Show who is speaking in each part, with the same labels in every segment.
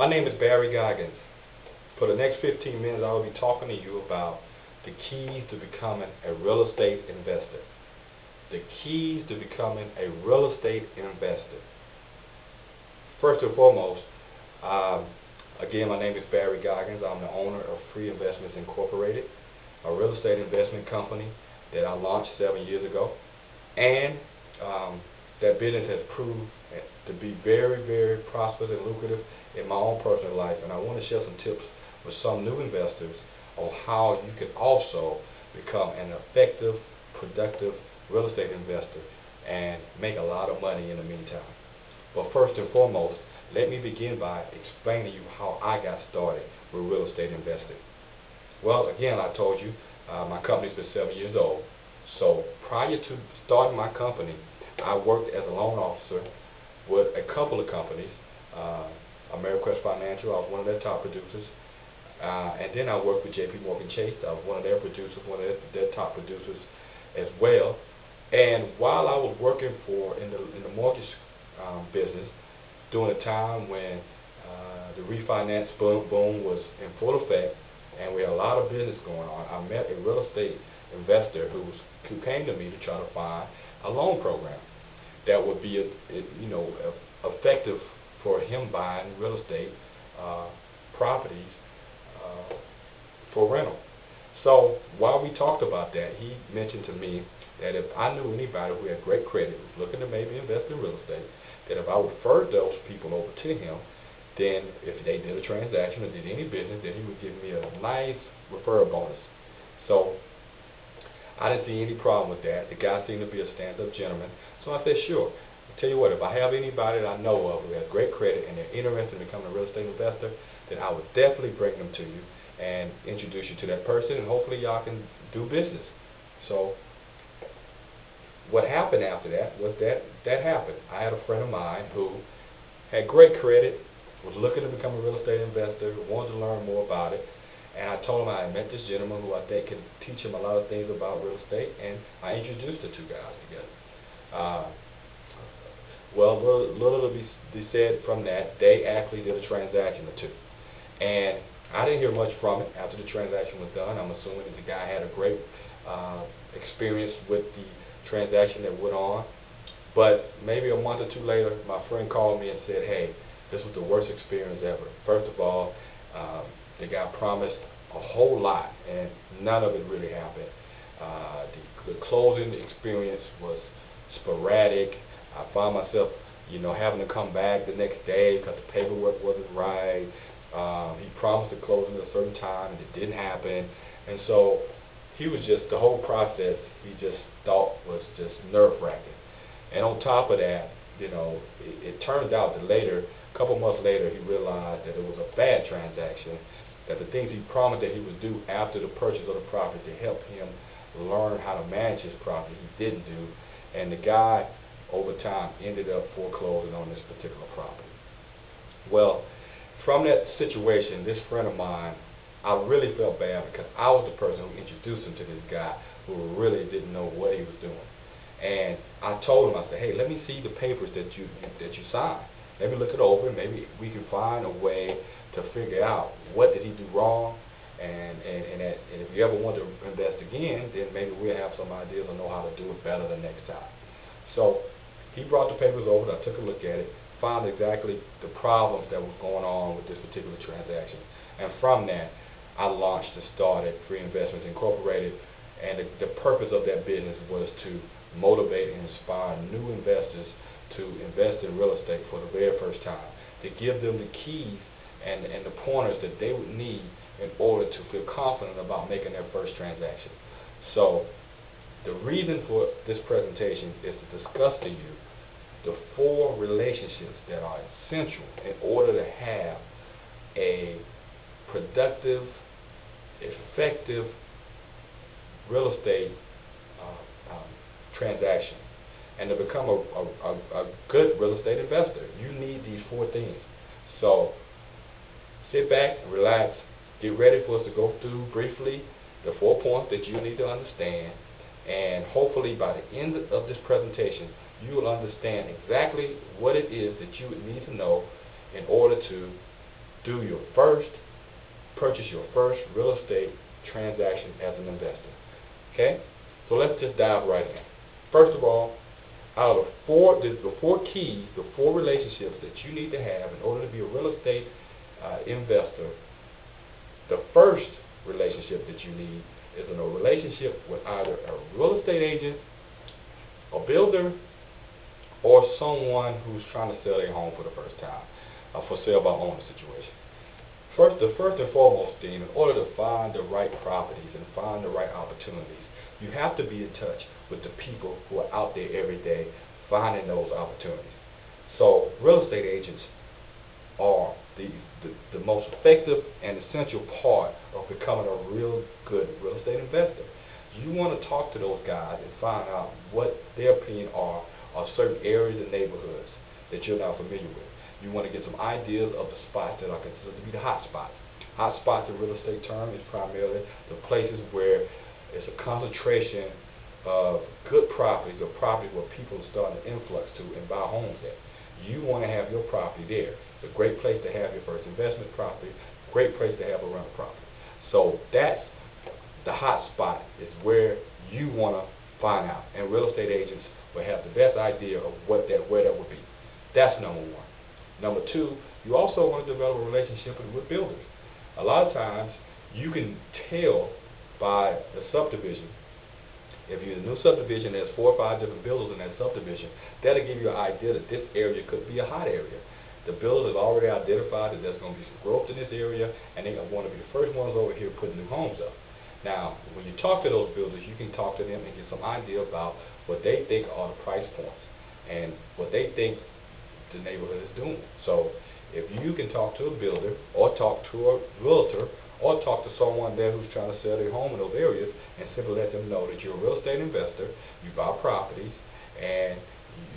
Speaker 1: My name is Barry Goggins. For the next 15 minutes, I will be talking to you about the keys to becoming a real estate investor. The keys to becoming a real estate investor. First and foremost, again, my name is Barry Goggins. I'm the owner of Free Investments Incorporated, a real estate investment company that I launched 7 years ago. And that business has proved to be very, very prosperous and lucrative in my own personal life. And I want to share some tips with some new investors on how you can also become an effective, productive real estate investor and make a lot of money in the meantime. But first and foremost, let me begin by explaining to you how I got started with real estate investing. Well, again, I told you my company's been 7 years old. So prior to starting my company, I worked as a loan officer with a couple of companies. Ameriquest Financial, I was one of their top producers. And then I worked with JP Chase. I was one of their producers, one of their top producers as well. And while I was working in the mortgage business, during a time when the refinance boom was in full effect, and we had a lot of business going on, I met a real estate investor who came to me to try to find a loan program that would be effective for him buying real estate properties for rental. So while we talked about that, he mentioned to me that if I knew anybody who had great credit, was looking to maybe invest in real estate, that if I would refer those people over to him, then if they did a transaction or did any business, then he would give me a nice referral bonus. So I didn't see any problem with that. The guy seemed to be a stand-up gentleman. So I said, sure. I'll tell you what, if I have anybody that I know of who has great credit and they're interested in becoming a real estate investor, then I would definitely bring them to you and introduce you to that person, and hopefully y'all can do business. So what happened after that was that happened. I had a friend of mine who had great credit, was looking to become a real estate investor, wanted to learn more about it, and I told him I had met this gentleman who I think could teach him a lot of things about real estate, and I introduced the two guys together. Well, little to be said from that, they actually did a transaction or two. And I didn't hear much from it after the transaction was done. I'm assuming that the guy had a great experience with the transaction that went on. But maybe a month or two later, my friend called me and said, hey, this was the worst experience ever. First of all, the guy promised a whole lot, and none of it really happened. The closing experience was sporadic. I found myself, having to come back the next day because the paperwork wasn't right. He promised to close at a certain time, and it didn't happen. And so he was just, the whole process, he just thought was just nerve-wracking. And on top of that, it turned out that later, a couple months later, he realized that it was a bad transaction, that the things he promised that he would do after the purchase of the property to help him learn how to manage his property, he didn't do. And the guy, over time, ended up foreclosing on this particular property. Well, from that situation, this friend of mine, I really felt bad because I was the person who introduced him to this guy who really didn't know what he was doing. And I told him, I said, hey, let me see the papers that you signed. Let me look it over, and maybe we can find a way to figure out what did he do wrong, and if you ever want to invest again, then maybe we'll have some ideas and know how to do it better the next time. So he brought the papers over, I took a look at it, found exactly the problems that was going on with this particular transaction. And from that, I launched and started Free Investments Incorporated, and the purpose of that business was to motivate and inspire new investors to invest in real estate for the very first time, to give them the keys and the pointers that they would need in order to feel confident about making their first transaction. So the reason for this presentation is to discuss to you the 4 relationships that are essential in order to have a productive, effective real estate transaction. And to become a good real estate investor, you need these 4 things. So sit back, relax, get ready for us to go through briefly the 4 points that you need to understand, and hopefully by the end of this presentation, you will understand exactly what it is that you would need to know in order to purchase your first real estate transaction as an investor. Okay? So let's just dive right in. First of all, out of the four keys, the four relationships that you need to have in order to be a real estate investor, the first relationship that you need is a relationship with either a real estate agent, a builder, or someone who's trying to sell their home for the first time, for sale by owner situation. The first and foremost thing, in order to find the right properties and find the right opportunities, you have to be in touch with the people who are out there every day finding those opportunities. So real estate agents are the most effective and essential part of becoming a real good real estate investor. You want to talk to those guys and find out what their opinion are of certain areas and neighborhoods that you're not familiar with. You want to get some ideas of the spots that are considered to be the hot spots. Hot spots in real estate term is primarily the places where it's a concentration of good properties, or properties where people are starting to influx to and buy homes at. You want to have your property there. It's a great place to have your first investment property, great place to have a rental property. So that's the hot spot, is where you want to find out. And real estate agents will have the best idea of where that would be. That's number one. Number two, you also want to develop a relationship with builders. A lot of times, you can tell by the subdivision. If you're in a new subdivision, there's 4 or 5 different builders in that subdivision. That'll give you an idea that this area could be a hot area. The builders have already identified that there's going to be some growth in this area, and they want to be the first ones over here putting new homes up. Now, when you talk to those builders, you can talk to them and get some idea about what they think are the price points and what they think the neighborhood is doing. So if you can talk to a builder, or talk to a realtor, or talk to someone there who's trying to sell their home in those areas, and simply let them know that you're a real estate investor, you buy properties, and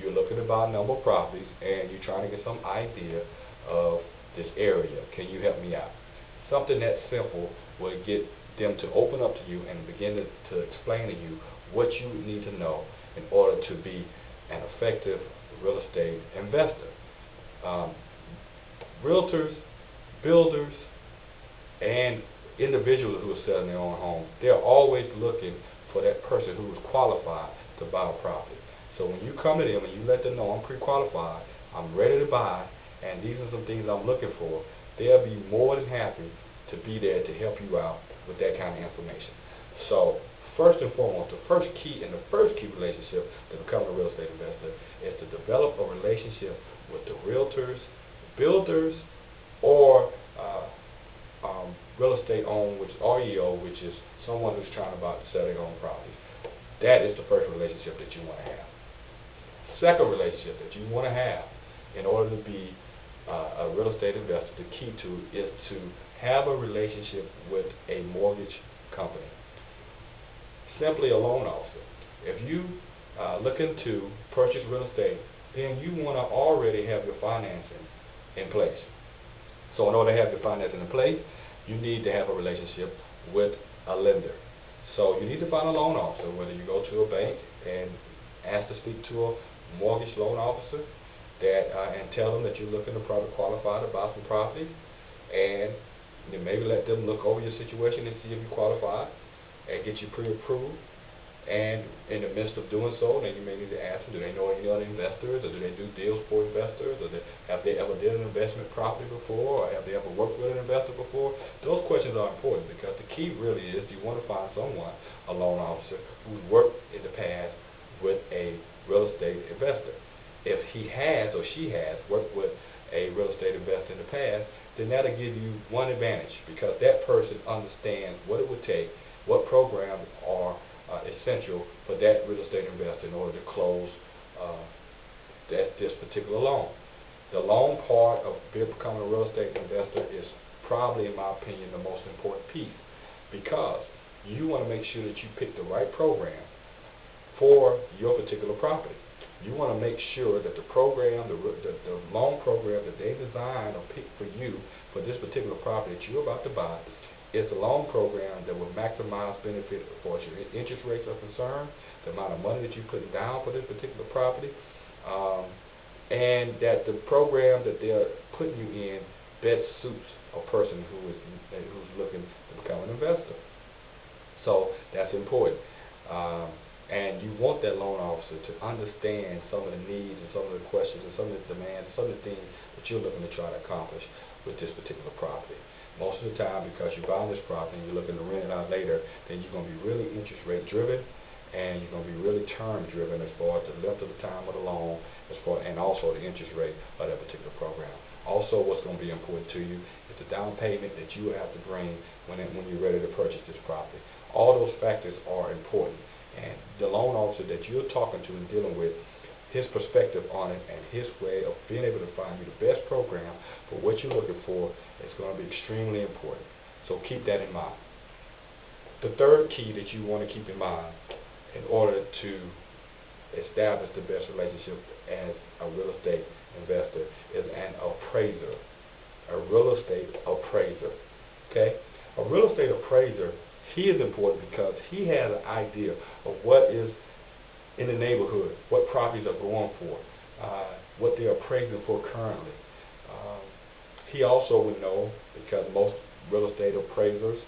Speaker 1: you're looking to buy a number of properties, and you're trying to get some idea of this area. Can you help me out? Something that simple will get them to open up to you and begin to explain to you what you need to know in order to be an effective real estate investor. Realtors, builders, and individuals who are selling their own home, they're always looking for that person who is qualified to buy a property. So when you come to them and you let them know, I'm pre-qualified, I'm ready to buy, and these are some things I'm looking for, they'll be more than happy to be there to help you out with that kind of information. So first and foremost, the first key relationship to becoming a real estate investor is to develop a relationship with the realtors, builders, or real estate owned, which is REO, which is someone who's trying to sell their own property. That is the first relationship that you want to have. Second relationship that you want to have in order to be a real estate investor, the key to is to have a relationship with a mortgage company. Simply a loan officer. If you looking to purchase real estate, then you want to already have your financing in place. So in order to have your financing in place, you need to have a relationship with a lender. So you need to find a loan officer, whether you go to a bank and ask to speak to a mortgage loan officer and tell them that you're looking to probably qualify to buy some property, and then maybe let them look over your situation and see if you qualify and get you pre-approved. And in the midst of doing so, then you may need to ask them, do they know any other investors, or do they do deals for investors, or have they ever did an investment property before, or have they ever worked with an investor before? Those questions are important, because the key really is you want to find someone, a loan officer, who's worked in the past with a real estate investor. If he has or she has worked with a real estate investor in the past, then that'll give you one advantage, because that person understands what it would take, what programs are essential for that real estate investor in order to close this particular loan. The loan part of becoming a real estate investor is probably, in my opinion, the most important piece, because you want to make sure that you pick the right program for your particular property. You want to make sure that the program, the loan program that they design or pick for you for this particular property that you're about to buy, is a loan program that will maximize benefit for your interest rates are concerned, the amount of money that you're putting down for this particular property, and that the program that they're putting you in best suits a person who's looking to become an investor. So that's important. And you want that loan officer to understand some of the needs and some of the questions and some of the demands, some of the things that you're looking to try to accomplish with this particular property. Most of the time, because you're buying this property and you're looking to rent it out later, then you're going to be really interest rate driven, and you're going to be really term driven as far as the length of the time of the loan, and also the interest rate of that particular program. Also, what's going to be important to you is the down payment that you will have to bring when you're ready to purchase this property. All those factors are important, and the loan officer that you're talking to and dealing with, his perspective on it and his way of being able to find you the best program for what you're looking for is going to be extremely important. So keep that in mind. The third key that you want to keep in mind in order to establish the best relationship as a real estate investor is an appraiser. A real estate appraiser. Okay? A real estate appraiser, he is important because he has an idea of what is in the neighborhood, what properties are going for, what they're appraising for currently. He also would know, because most real estate appraisers,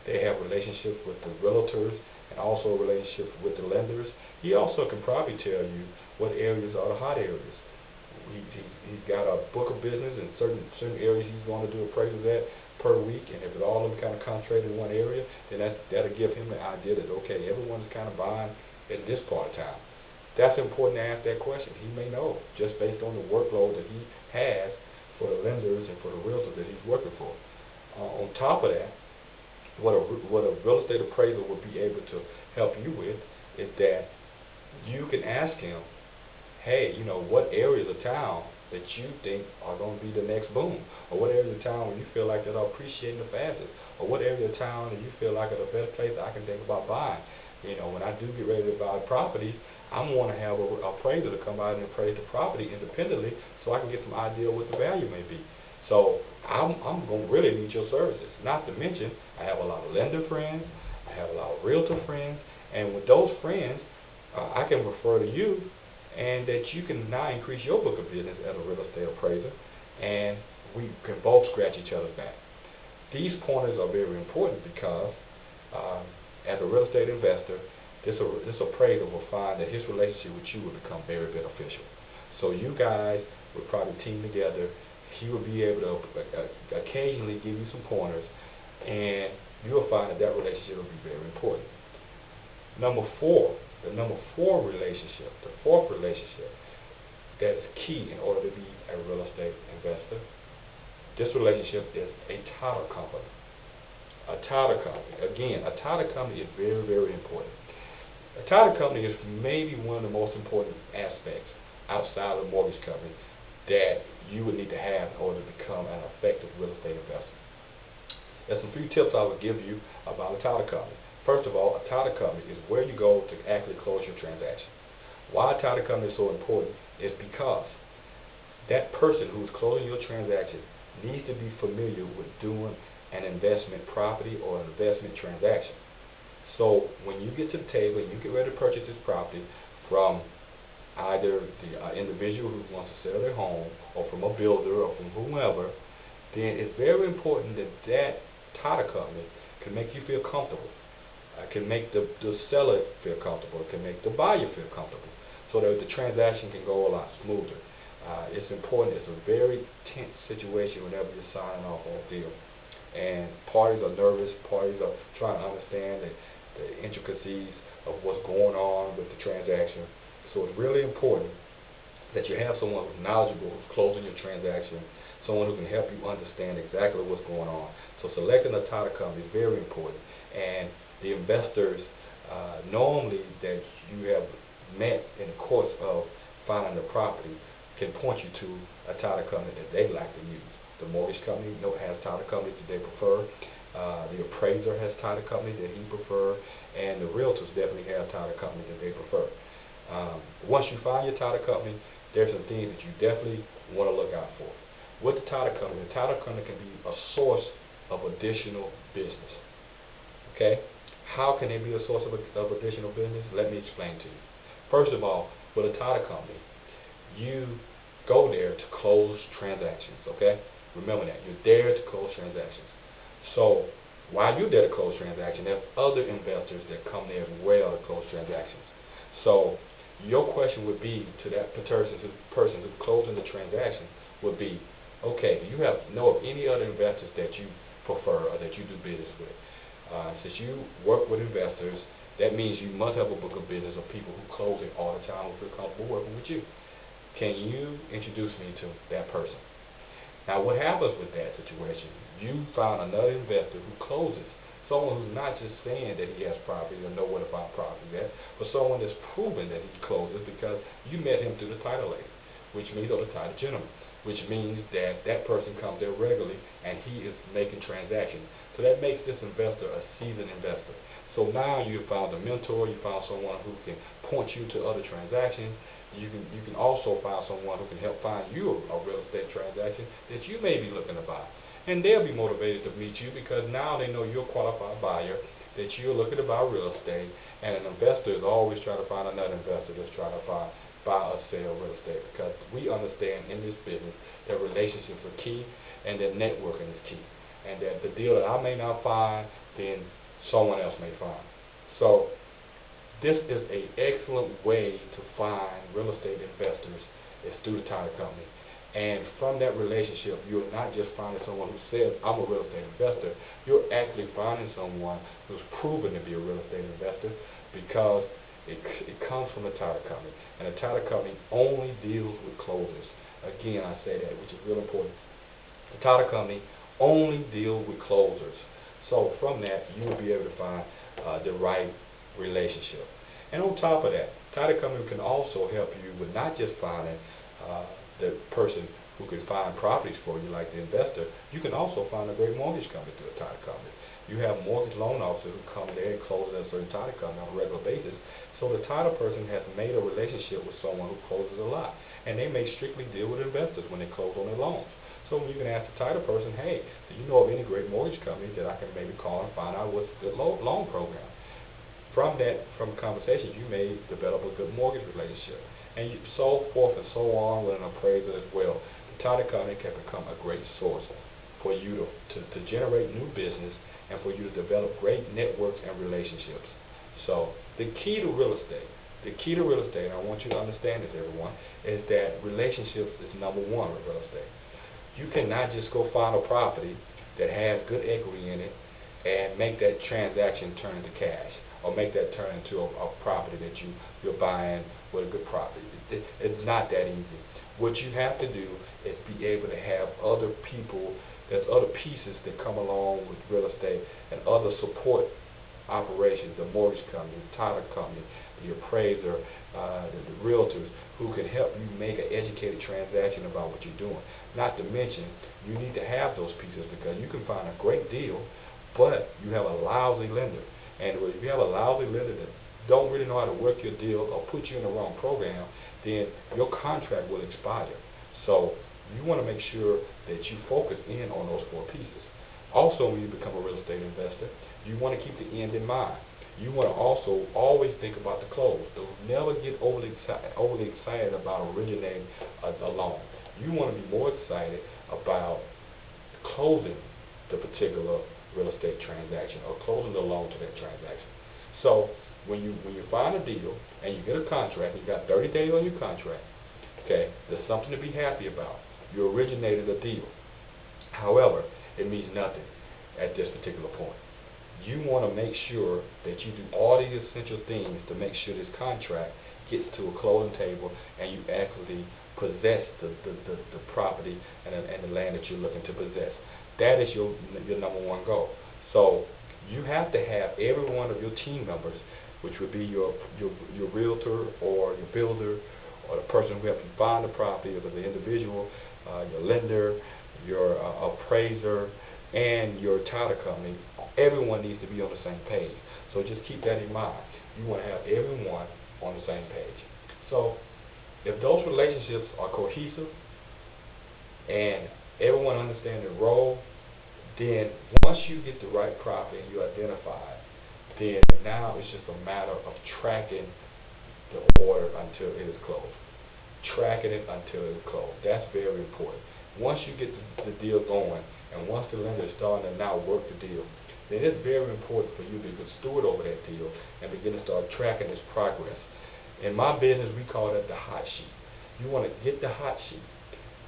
Speaker 1: they have relationships with the realtors and also relationships with the lenders. He also can probably tell you what areas are the hot areas. He's got a book of business in certain areas he's going to do appraisals at per week, and if it all of them kind of concentrated in one area, then that'll give him the idea that, okay, everyone's kind of buying in this part of town. That's important to ask that question. He may know, just based on the workload that he has for the lenders and for the realtors that he's working for. On top of that, what a real estate appraiser will be able to help you with is that you can ask him, hey, what areas of town that you think are going to be the next boom, or what areas of town where you feel like that are appreciating the fastest, or what area of town that you feel like is a better place that I can think about buying. When I do get ready to buy property, I'm going to have an appraiser to come out and appraise the property independently so I can get some idea what the value may be. So I'm going to really need your services. Not to mention, I have a lot of lender friends, I have a lot of realtor friends, and with those friends, I can refer to you, and that you can now increase your book of business as a real estate appraiser, and we can both scratch each other's back. These pointers are very important because as a real estate investor, this appraiser will find that his relationship with you will become very beneficial. So you guys would probably team together. He will be able to occasionally give you some pointers, and you'll find that relationship will be very important. The number four relationship, the fourth relationship that is key in order to be a real estate investor, this relationship is a title company. A title company. Again, a title company is very, very important. A title company is maybe one of the most important aspects outside of the mortgage company that you would need to have in order to become an effective real estate investor. There's some few tips I would give you about a title company. First of all, a title company is where you go to actually close your transaction. Why a title company is so important is because that person who's closing your transaction needs to be familiar with doing an investment property or an investment transaction. So when you get to the table and you get ready to purchase this property from either the individual who wants to sell their home, or from a builder, or from whomever, then it's very important that that title company can make you feel comfortable. Can make the seller feel comfortable. Can make the buyer feel comfortable, so that the transaction can go a lot smoother. It's important. It's a very tense situation whenever you're signing off on a deal, and parties are nervous. Parties are trying to understand the intricacies of what's going on with the transaction. So it's really important that you have someone who's knowledgeable, who's closing your transaction, someone who can help you understand exactly what's going on. So selecting a title company is very important, and the investors normally that you have met in the course of finding the property can point you to a title company that they like to use. The mortgage company has title companies that they prefer. The appraiser has title companies that he prefers, and the realtors definitely have title companies that they prefer. Once you find your title company, there's some things that you definitely want to look out for. With the title company can be a source of additional business. Okay? How can it be a source of additional business? Let me explain to you. First of all, with a title company, you go there to close transactions, okay? Remember that. You're there to close transactions. So while you're there to close transactions, there's other investors that come there as well to close transactions. So your question would be to that person who's closing the transaction would be, okay, do you know of any other investors that you prefer or that you do business with? Since you work with investors, that means you must have a book of business of people who close it all the time who feel comfortable working with you. Can you introduce me to that person? Now, what happens with that situation? You found another investor who closes, someone who's not just saying that he has property or know where to find property at, but someone that's proven that he closes because you met him through the title lady, which means, or the title gentleman, which means that that person comes there regularly and he is making transactions. So that makes this investor a seasoned investor. So now you found a mentor, you found someone who can point you to other transactions. You can also find someone who can help find you a real estate transaction that you may be looking to buy. And they'll be motivated to meet you because now they know you're a qualified buyer, that you're looking to buy real estate, and an investor is always trying to find another investor that's trying to buy or sell real estate, because we understand in this business that relationships are key and that networking is key. And that the deal that I may not find, then someone else may find. So this is an excellent way to find real estate investors is through the title company. And from that relationship, you're not just finding someone who says, I'm a real estate investor. You're actually finding someone who's proven to be a real estate investor because it comes from the title company. And the title company only deals with closers. Again, I say that, which is real important. The title company only deals with closers. So from that, you will be able to find the right relationship. And on top of that, title company can also help you with not just finding the person who can find properties for you, like the investor. You can also find a great mortgage company through a title company. You have mortgage loan officers who come there and close at a certain title company on a regular basis. So the title person has made a relationship with someone who closes a lot, and they may strictly deal with investors when they close on their loans. So you can ask the title person, hey, do you know of any great mortgage company that I can maybe call and find out what's a good loan program? From conversations, you may develop a good mortgage relationship, and so forth and so on with an appraiser as well. The title company can become a great source for you to generate new business and for you to develop great networks and relationships. So the key to real estate, and I want you to understand this, everyone, is that relationships is number one with real estate. You cannot just go find a property that has good equity in it and make that transaction turn into cash, or make that turn into a property that you're buying with a good property. It's not that easy. What you have to do is be able to have other people, there's other pieces that come along with real estate and other support operations, the mortgage company, the title company, the appraiser, the realtors, who can help you make an educated transaction about what you're doing. Not to mention, you need to have those pieces because you can find a great deal, but you have a lousy lender. And if you have a lousy lender that don't really know how to work your deal or put you in the wrong program, then your contract will expire. So you want to make sure that you focus in on those four pieces. Also, when you become a real estate investor, you want to keep the end in mind. You want to also always think about the close. Don't never get overly excited about originating a loan. You want to be more excited about closing the particular real estate transaction or closing the loan to that transaction. So when you find a deal and you get a contract, you got 30 days on your contract, okay, there's something to be happy about. You originated a deal. However, it means nothing at this particular point. You want to make sure that you do all the essential things to make sure this contract gets to a closing table and you actually possess the property and the land that you're looking to possess. That is your number one goal. So you have to have every one of your team members, which would be your realtor or your builder or the person who helps you find the property, or the individual, your lender, your appraiser, and your title company. Everyone needs to be on the same page. So just keep that in mind. You want to have everyone on the same page. So if those relationships are cohesive and everyone understands their role, then once you get the right property and you identify it, then now it's just a matter of tracking the order until it is closed. Tracking it until it is closed. That's very important. Once you get the deal going, and once the lender is starting to now work the deal, then it's very important for you to be a good steward over that deal and begin to start tracking its progress. In my business, we call that the hot sheet. You want to get the hot sheet,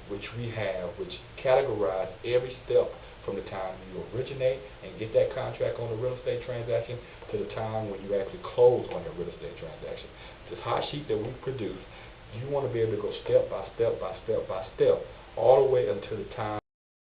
Speaker 1: which we have, which categorize every step from the time you originate and get that contract on the real estate transaction to the time when you actually close on the real estate transaction. This hot sheet that we produce, you want to be able to go step by step by step by step all the way until the time